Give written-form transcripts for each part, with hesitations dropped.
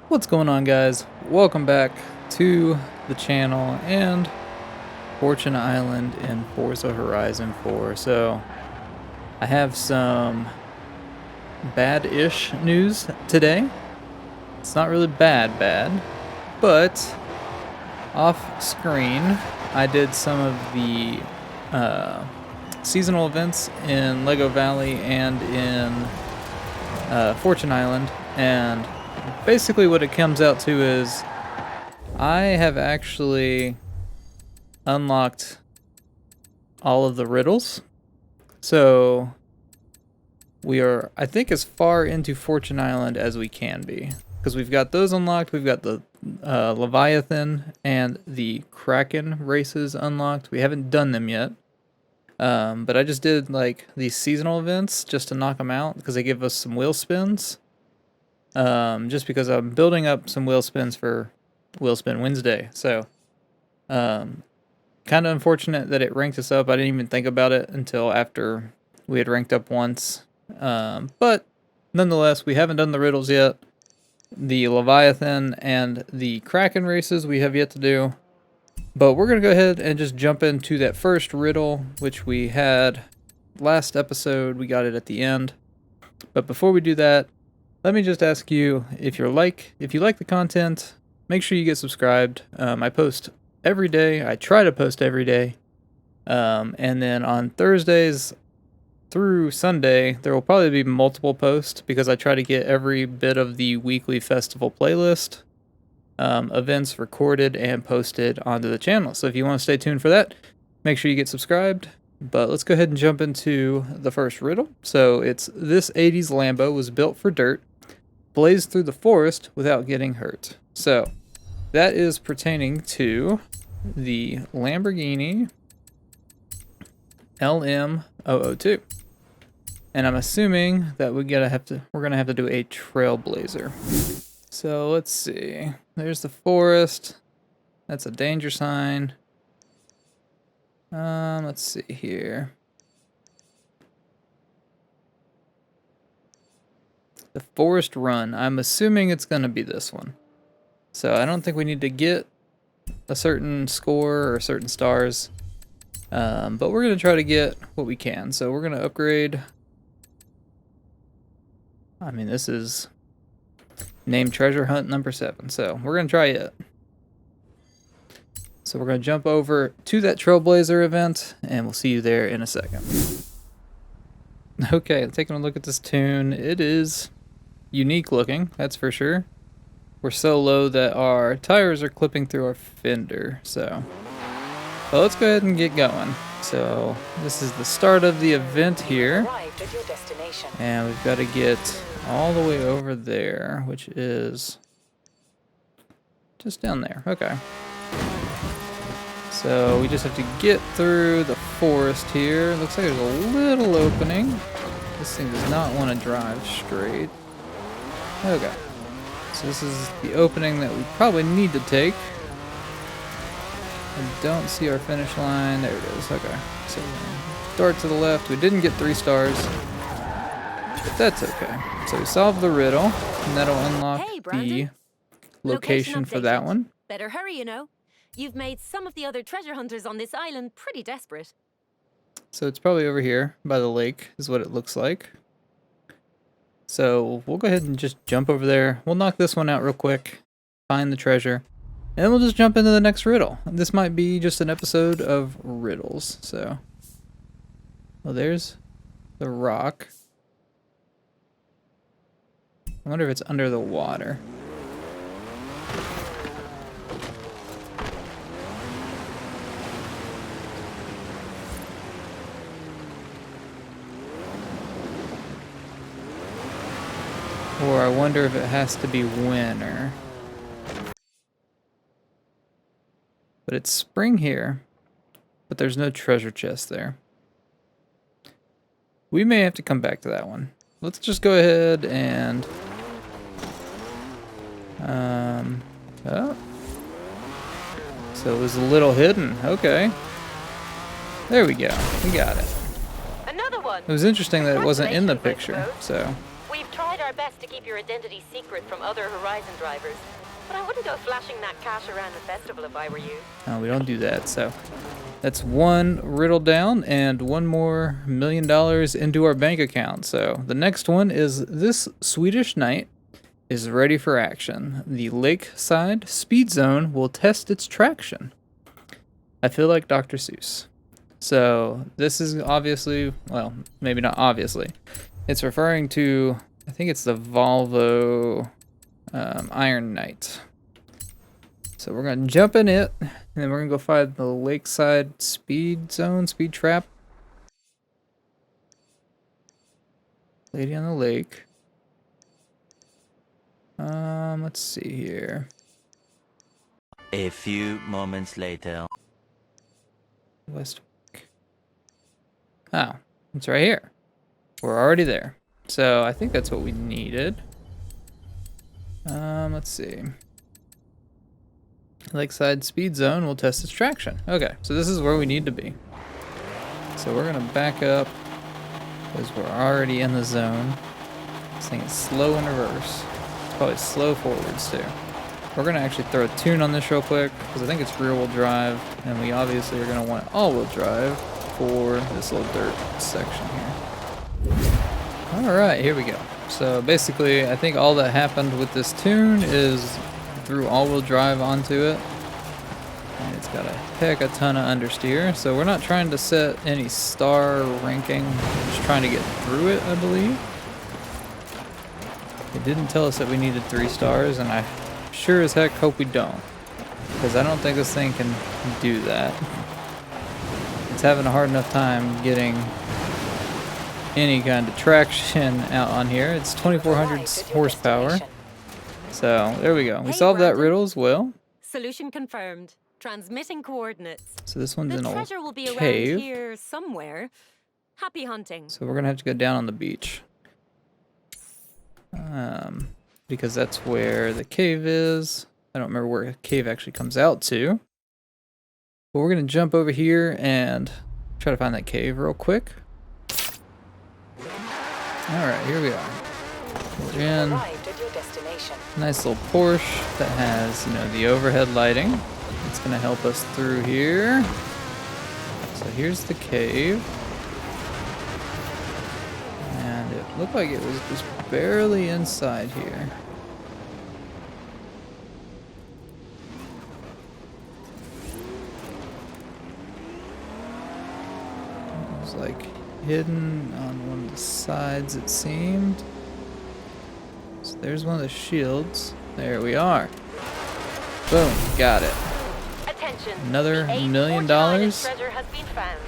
What's going on, guys? Welcome back to the channel and Fortune Island in Forza Horizon 4. So I have some bad-ish news today. It's not really bad, but off screen I did some of the seasonal events in Lego Valley and in Fortune Island, and basically what it comes out to is I have actually unlocked all of the riddles. So we are, I think, as far into Fortune Island as we can be, because we've got those unlocked. We've got the Leviathan and the Kraken races unlocked. We haven't done them yet, but I just did like these seasonal events just to knock them out because they give us some wheel spins. Just because I'm building up some wheel spins for Wheel Spin Wednesday. So, kind of unfortunate that it ranked us up. I didn't even think about it until after we had ranked up once. But nonetheless, we haven't done the riddles yet. The Leviathan and the Kraken races we have yet to do. But we're going to go ahead and just jump into that first riddle, which we had last episode. We got it at the end. But before we do that, let me just ask you, if you like the content, make sure you get subscribed. I post every day. I try to post every day. And then on Thursdays through Sunday, there will probably be multiple posts because I try to get every bit of the weekly festival playlist events recorded and posted onto the channel. So if you want to stay tuned for that, make sure you get subscribed. But let's go ahead and jump into the first riddle. So it's, this 80s Lambo was built for dirt, blazed through the forest without getting hurt. So that is pertaining to the Lamborghini LM002. And I'm assuming that we're gonna have to do a Trailblazer. So let's see. There's the forest. That's a danger sign. Let's see here. The Forest Run. I'm assuming it's going to be this one. So I don't think we need to get a certain score or certain stars. But we're going to try to get what we can. So we're going to upgrade. I mean, this is named Treasure Hunt number 7. So we're going to try it. So we're going to jump over to that Trailblazer event, and we'll see you there in a second. Okay, taking a look at this tune. It is unique looking, that's for sure. We're so low that our tires are clipping through our fender, so well, let's go ahead and get going. So this is the start of the event here, and we've got to get all the way over there, which is just down there. Okay. So we just have to get through the forest here. Looks like there's a little opening. This thing does not want to drive straight. Okay. So this is the opening that we probably need to take. I don't see our finish line. There it is. Okay. So start to the left. We didn't get 3 stars, but that's okay. So we solved the riddle, and that'll unlock the location for that one. Better hurry, you know. You've made some of the other treasure hunters on this island pretty desperate. So it's probably over here by the lake is what it looks like. So we'll go ahead and just jump over there. We'll knock this one out real quick, find the treasure, and then we'll just jump into the next riddle. This might be just an episode of riddles. So, well, there's the rock. I wonder if it's under the water. Or I wonder if it has to be winter. But it's spring here, but there's no treasure chest there. We may have to come back to that one. Let's just go ahead and oh. So it was a little hidden. Okay. There we go. We got it. Another one. It was interesting that it wasn't in the picture, so We've tried our best to keep your identity secret from other Horizon drivers. But I wouldn't go flashing that cash around the festival if I were you. No, we don't do that, so that's one riddle down and one more $1 million into our bank account. So the next one is this Swedish knight is ready for action. The lakeside speed zone will test its traction. I feel like Dr. Seuss. So this is obviously, well, maybe not obviously. It's referring to, I think it's the Volvo Iron Knight. So we're going to jump in it, and then we're going to go find the lakeside speed zone, speed trap. Lady on the lake. Let's see here. A few moments later. West. Oh, it's right here. We're already there. So I think that's what we needed. Let's see. Lakeside speed zone will test its traction. Okay, so this is where we need to be. So we're gonna back up because we're already in the zone. This thing is slow in reverse. It's probably slow forwards too. We're gonna actually throw a tune on this real quick because I think it's rear-wheel drive, and we obviously are gonna want all-wheel drive for this little dirt section here. All right, here we go. So basically, I think all that happened with this tune is threw all-wheel drive onto it, and it's got a heck of a ton of understeer. So we're not trying to set any star ranking, we're just trying to get through it, I believe. It didn't tell us that we needed 3 stars, and I sure as heck hope we don't, because I don't think this thing can do that. It's having a hard enough time getting any kind of traction out on here. It's 2400 horsepower. So there we go. We solved that riddle as well. Solution confirmed. Transmitting coordinates. So this one's The in a treasure will be cave. around here somewhere. Happy hunting. So we're gonna have to go down on the beach. Because that's where the cave is. I don't remember where a cave actually comes out to. But we're gonna jump over here and try to find that cave real quick. Alright, here we are. We're in. Nice little Porsche that has, you know, the overhead lighting. It's gonna help us through here. So here's the cave. And it looked like it was just barely inside here. It was like hidden on one of the sides, it seemed. So there's one of the shields. There we are. Boom, got it. Attention. Another $1 million. Treasure has been found.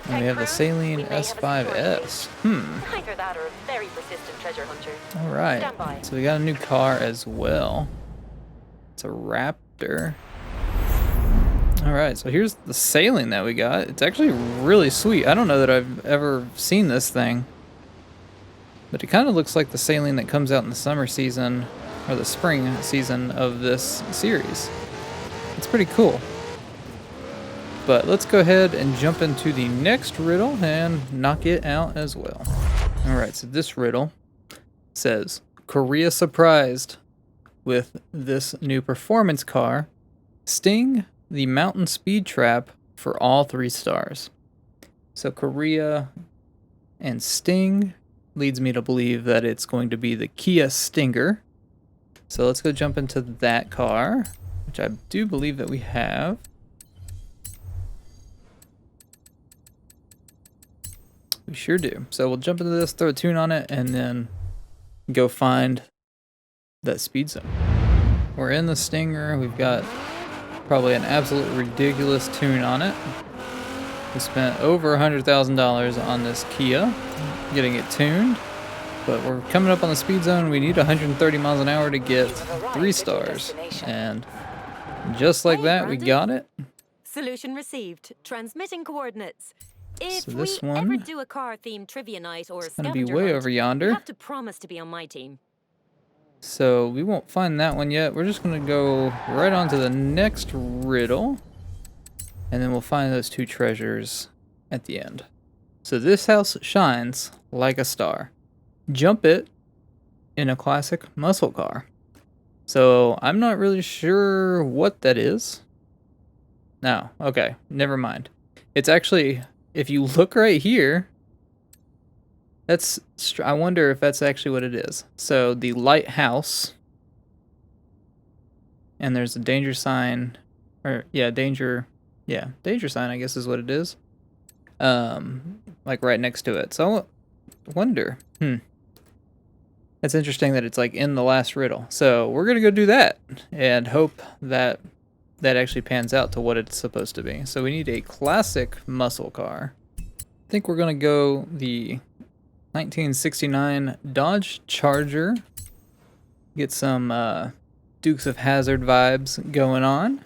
And we have the Saline S5S. Either that or a very persistent treasure hunter. Alright. Stand by. So we got a new car as well. It's a Raptor. Alright, so here's the Saline that we got. It's actually really sweet. I don't know that I've ever seen this thing. But it kind of looks like the Saline that comes out in the summer season, or the spring season of this series. It's pretty cool. But let's go ahead and jump into the next riddle and knock it out as well. Alright, so this riddle says, Korea surprised with this new performance car, Sting the mountain speed trap for all 3 stars. So Korea and Sting leads me to believe that it's going to be the Kia Stinger. So let's go jump into that car, which I do believe that we have. We sure do. So we'll jump into this, throw a tune on it, and then go find that speed zone. We're in the Stinger. We've got probably an absolute ridiculous tune on it. We spent over $100,000 on this Kia, getting it tuned. But we're coming up on the speed zone. We need 130 miles an hour to get 3 stars. And just like that, we got it. Solution received. Transmitting coordinates. If So this we one ever do a car-themed trivia night or It's gonna be scavenger way hunt, over you yonder. have to promise to be on my team. So we won't find that one yet. We're just gonna go right on to the next riddle. And then we'll find those 2 treasures at the end. So this house shines like a star. Jump it in a classic muscle car. So I'm not really sure what that is. No, okay, never mind. It's actually, if you look right here, I wonder if that's actually what it is. So the lighthouse, and there's a danger sign, or danger sign, I guess is what it is. Like right next to it. So I wonder, That's interesting that it's like in the last riddle. So we're gonna go do that and hope that that actually pans out to what it's supposed to be. So we need a classic muscle car. I think we're gonna go the 1969 Dodge Charger. Get some Dukes of Hazzard vibes going on.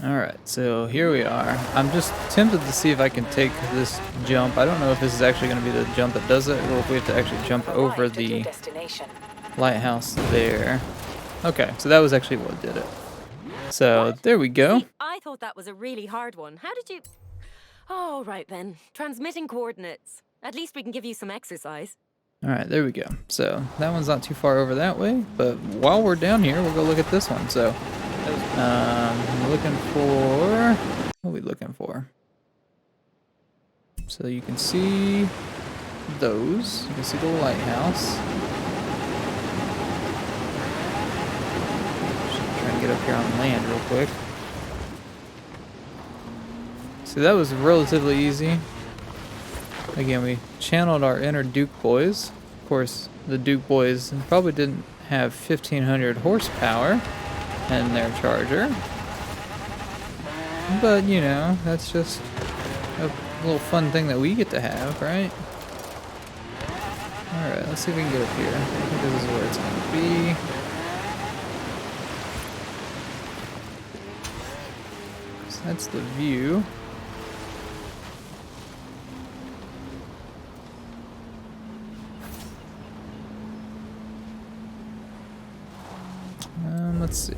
Alright, so here we are. I'm just tempted to see if I can take this jump. I don't know if this is actually going to be the jump that does it, or if we have to actually jump over the lighthouse there. Okay, so that was actually what did it. So, there we go. See, I thought that was a really hard one. How did you... Oh, right then. Transmitting coordinates. At least we can give you some exercise. Alright, there we go. So, that one's not too far over that way, but while we're down here, we'll go look at this one. So, looking for... What are we looking for? So you can see those. You can see the lighthouse. Just try and get up here on land real quick. So that was relatively easy. Again, we channeled our inner Duke boys. Of course, the Duke boys probably didn't have 1,500 horsepower in their Charger. But, you know, that's just a little fun thing that we get to have, right? Alright, let's see if we can get up here. I think this is where it's going to be. So that's the view. Let's see.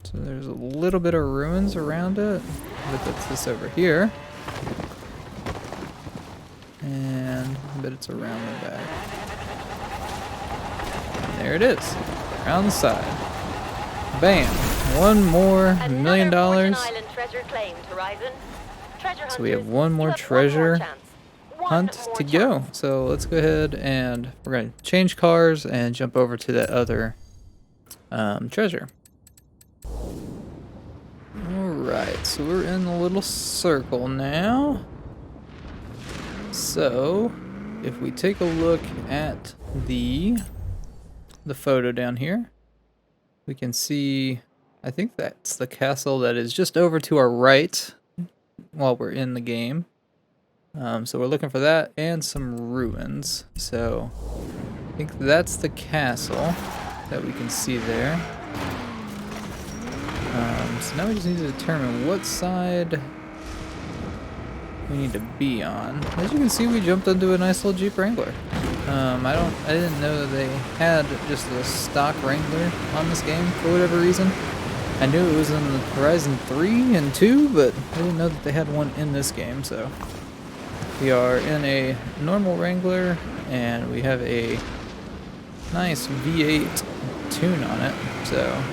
So there's a little bit of ruins around it, but that's this over here. And I bet it's around the back. And there it is, around the side. Bam! One more $1 million. So we have one more treasure hunt to go. So let's go ahead and we're going to change cars and jump over to that other treasure. Alright, so we're in a little circle now. So, if we take a look at the photo down here, we can see, I think that's the castle that is just over to our right while we're in the game. So we're looking for that and some ruins. So, I think that's the castle that we can see there. So now we just need to determine what side we need to be on. As you can see, we jumped into a nice little Jeep Wrangler. I didn't know that they had just a stock Wrangler on this game for whatever reason. I knew it was in the Horizon 3 and 2, but I didn't know that they had one in this game. So we are in a normal Wrangler, and we have a nice V8 tune on it. So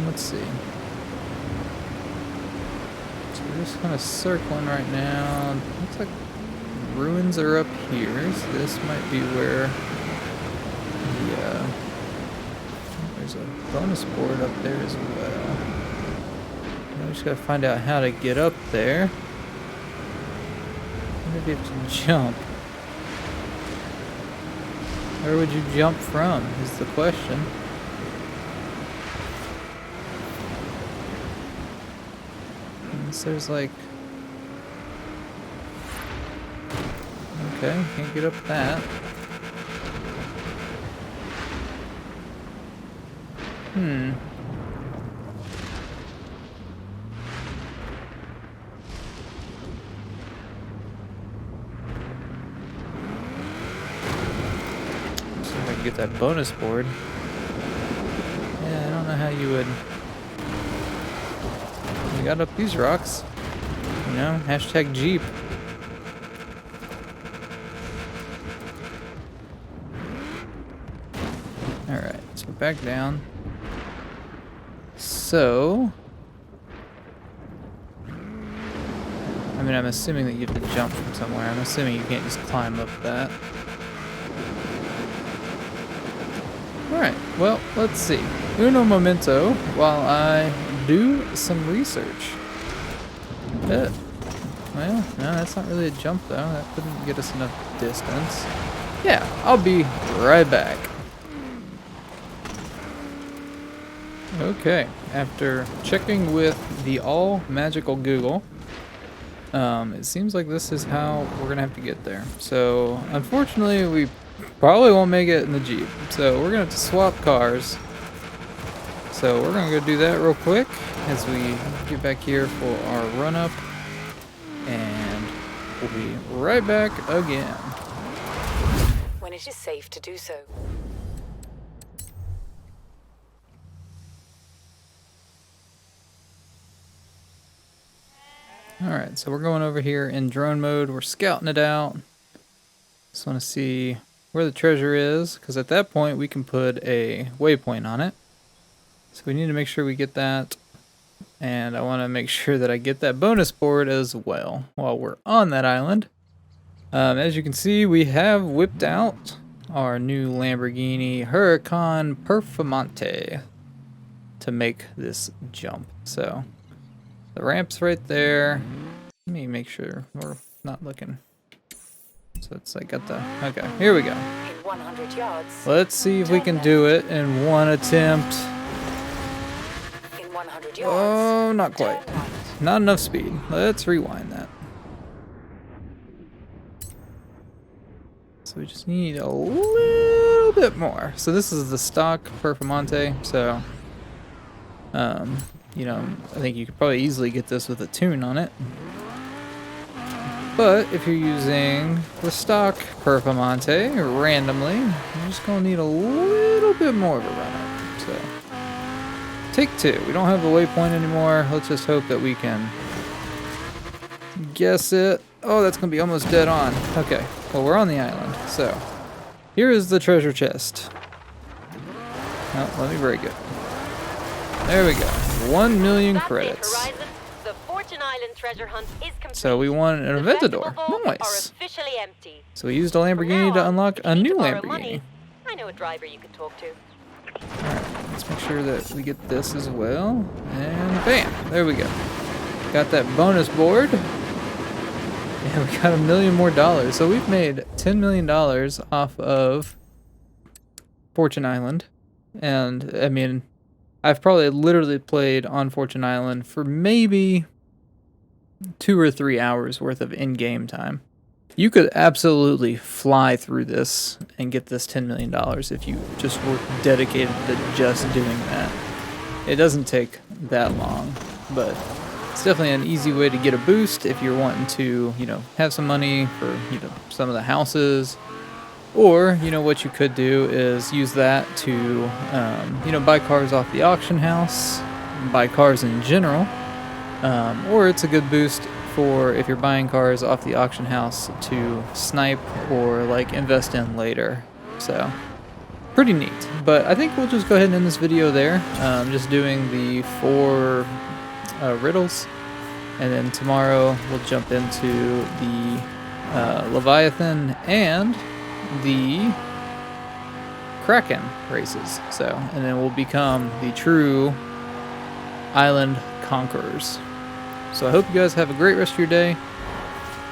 let's see. So we're just kind of circling right now. Looks like ruins are up here, so this might be where the, there's a bonus board up there as well. We just gotta find out how to get up there. Where do you have to jump? Where would you jump from, is the question. There's like, okay, can't get up that. See if I can get that bonus board. Yeah, I don't know how you would. We got up these rocks, you know, hashtag Jeep. Alright, so we're back down. So... I mean, I'm assuming that you have to jump from somewhere. I'm assuming you can't just climb up that. Alright, well, let's see. Uno momento while I do some research. Well, no, that's not really a jump though. That couldn't get us enough distance. Yeah, I'll be right back. Okay, after checking with the all magical Google, it seems like this is how we're gonna have to get there. So, unfortunately, we probably won't make it in the Jeep. So, we're gonna have to swap cars. So, we're gonna go do that real quick as we get back here for our run up. And we'll be right back again. When it is safe to do so. Alright, so we're going over here in drone mode. We're scouting it out. Just want to see where the treasure is, because at that point we can put a waypoint on it. So we need to make sure we get that. And I want to make sure that I get that bonus board as well while we're on that island. As you can see, we have whipped out our new Lamborghini Huracan Performante to make this jump. So the ramp's right there. Let me make sure we're not looking. So it's like got the... Okay, here we go. In 100 yards. Let's see if we can do it in one attempt. In 100 yards. Oh, not quite. Turn right. Not enough speed. Let's rewind that. So we just need a little bit more. So this is the stock Performante. So, you know, I think you could probably easily get this with a tune on it. But if you're using the stock Performante randomly, you're just gonna need a little bit more of a run up. So, take two. We don't have the waypoint anymore. Let's just hope that we can guess it. Oh, that's gonna be almost dead on. Okay, well, we're on the island. So, here is the treasure chest. Oh, let me break it. There we go. 1 million That's it, credits. Horizon. The Fortune Island treasure hunt is complete. So we won an The Aventador. festival vaults Nice. are officially empty. So we used a From Lamborghini now to on, unlock if a you need new to borrow Lamborghini. money, I know a driver you could talk to. Alright, let's make sure that we get this as well. And bam! There we go. Got that bonus board. And we got $1 million more. So we've made $10 million off of Fortune Island. And, I mean, I've probably literally played on Fortune Island for maybe 2 or 3 hours worth of in-game time. You could absolutely fly through this and get this $10 million if you just were dedicated to just doing that. It doesn't take that long, but it's definitely an easy way to get a boost if you're wanting to, you know, have some money for, you know, some of the houses. Or, you know, what you could do is use that to, you know, buy cars off the auction house, buy cars in general. Or it's a good boost for if you're buying cars off the auction house to snipe or like invest in later. So pretty neat. But I think we'll just go ahead and end this video there. Just doing the 4 riddles, and then tomorrow we'll jump into the Leviathan and the Kraken races. So, and then we'll become the true island conquerors. So I hope you guys have a great rest of your day.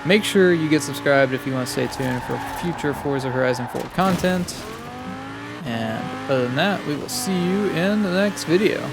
Make sure you get subscribed if you want to stay tuned for future Forza Horizon 4 content. And other than that, we will see you in the next video.